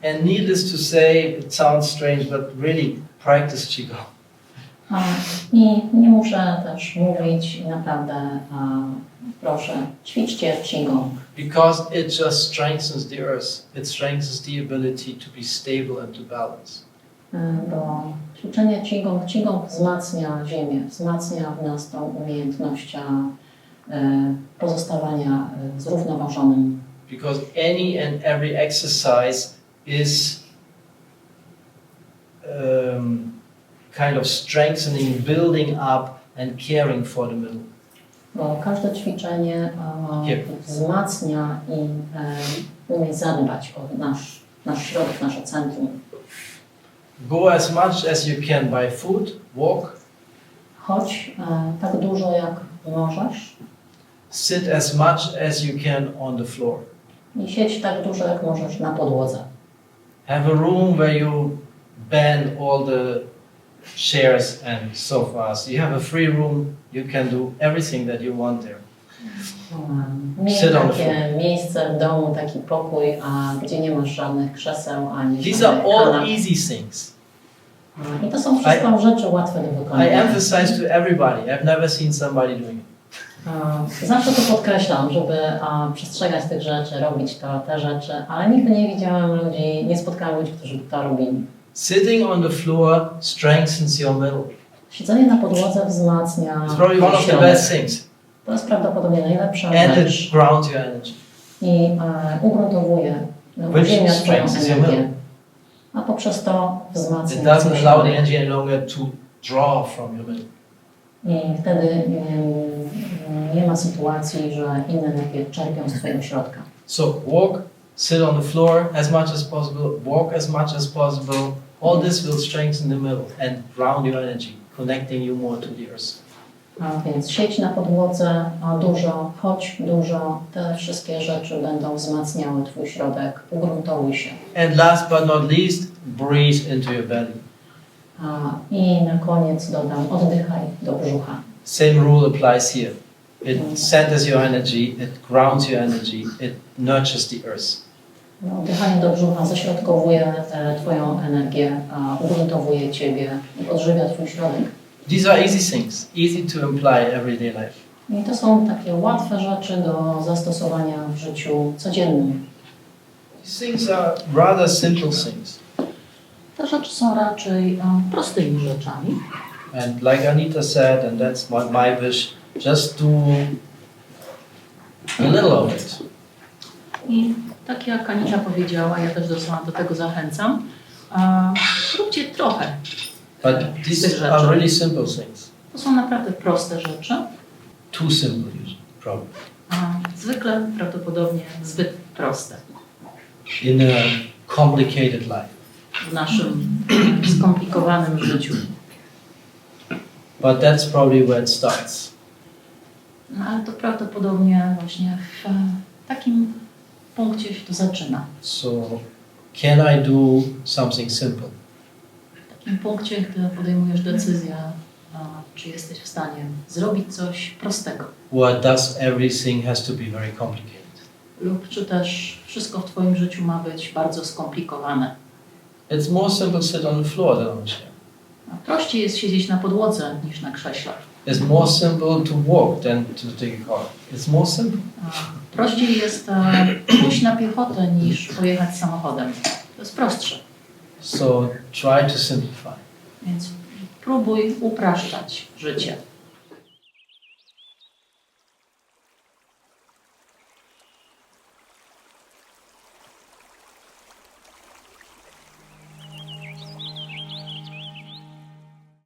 And needless to say, it sounds strange, but really practice Qi Gong. I nie muszę też mówić, naprawdę proszę, ćwiczcie Qi Gong. Because it just strengthens the earth. It strengthens the ability to be stable and to balance. Bo ćwiczenie Qi Gong wzmacnia ziemię, wzmacnia w nas tą umiejętność pozostawania zrównoważonym. Because any and every exercise is kind of strengthening, building up and caring for the middle. Bo każde ćwiczenie wzmacnia i umie zadbać o nasz środek, nasze centrum. Go as much as you can by foot, walk. Chodź tak dużo jak możesz. Sit as much as you can on the floor. I siedź tak dużo jak możesz na podłodze. Have a room where you bend all the chairs and sofas. You have a free room. You can do everything that you want there. Miej takie miejsce w domu, taki pokój, gdzie nie masz żadnych krzeseł ani These are all easy things. I to są wszystko rzeczy łatwe do I wykonania. emphasize to everybody. I've never seen somebody doing it. Zawsze to podkreślam, żeby przestrzegać tych rzeczy, robić te rzeczy, ale nigdy nie widziałem ludzi, nie spotkałem ludzi, którzy to robili. Sitting on the floor strengthens your middle. Siedzenie na podłodze wzmacnia It's probably one of the best things. To jest prawdopodobnie najlepsza And rzecz. it grounds your energy. I ugruntowuje, uziemia twoją energię. A poprzez to wzmacnia It doesn't allow the energy any longer to draw from your middle. I wtedy nie ma sytuacji, że inne energie czerpią z twojego środka. So walk, sit on the floor as much as possible, walk as much as possible. All this will strengthen the middle and ground your energy, connecting you more to the earth. A więc siedź na podłodze dużo, chodź dużo, te wszystkie rzeczy będą wzmacniały twój środek, ugruntowuj się. And last but not least, breathe into your belly. I na koniec dodam, oddychaj do brzucha. Same rule applies here. It centers your energy, it grounds your energy, it nurtures the earth. Oddychanie do brzucha zaśrodkowuje twoją energię, ugruntowuje ciebie i odżywia twój środek. These are easy things, easy to apply everyday life. I to są takie łatwe rzeczy do zastosowania w życiu codziennym. These things are rather simple things. Te rzeczy są raczej prostymi rzeczami. And like Anita said, and that's my wish, just do a little of it. I tak jak Anita powiedziała, ja też do tego zachęcam, róbcie trochę. But these are really simple things. To są naprawdę proste rzeczy. Too simple usually, probably. Zwykle, prawdopodobnie zbyt proste. In a complicated life. W naszym skomplikowanym życiu. But that's probably where it starts. Ale to prawdopodobnie właśnie w takim punkcie się to zaczyna. So, can I do something simple? W takim punkcie, gdy podejmujesz decyzję, czy jesteś w stanie zrobić coś prostego. Or does everything has to be very complicated? Lub czy też wszystko w twoim życiu ma być bardzo skomplikowane. It's more simple to sit on the floor than on a chair. Prościej jest siedzieć na podłodze niż na krześle. It's more simple to walk than to take a car. It's more simple. Prościej jest pójść na piechotę niż pojechać samochodem. To jest prostsze. So try to simplify. Więc próbuj upraszczać życie.